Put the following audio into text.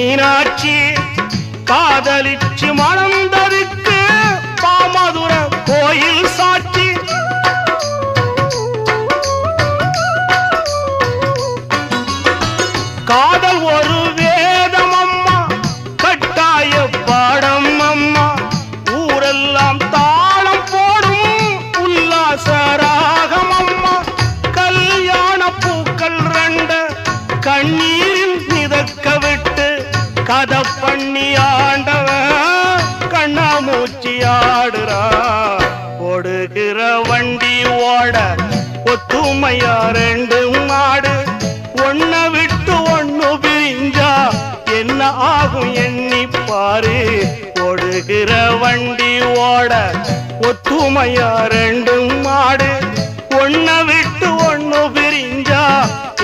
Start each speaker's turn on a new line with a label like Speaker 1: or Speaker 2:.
Speaker 1: மீனாட்சி காதலிச்சு மணந்தருக்கு பாமதுர கோயில் சாட்சி. காதல் ஒரு வேதம் அம்மா, கட்டாய பாடம் அம்மா, ஊரெல்லாம் தாளம் போடும் உல்லாசராகம் அம்மா. கல்யாண பூக்கள் ரெண்ட கண்ணீரில் மிதக்க விட்டு கதை பண்ணி ஆண்டவன் கண்ணாமூச்சி ஆடுறா. ஓடுகிற வண்டி ஓட ஒத்துமையா ரெண்டு மாடு, ஒன்ன விட்டு ஒண்ணு பிரிஞ்சா என்ன ஆகும் எண்ணி பாரு. ஓடுகிற வண்டி ஓட ஒத்துமையா ரெண்டு மாடு, ஒன்ன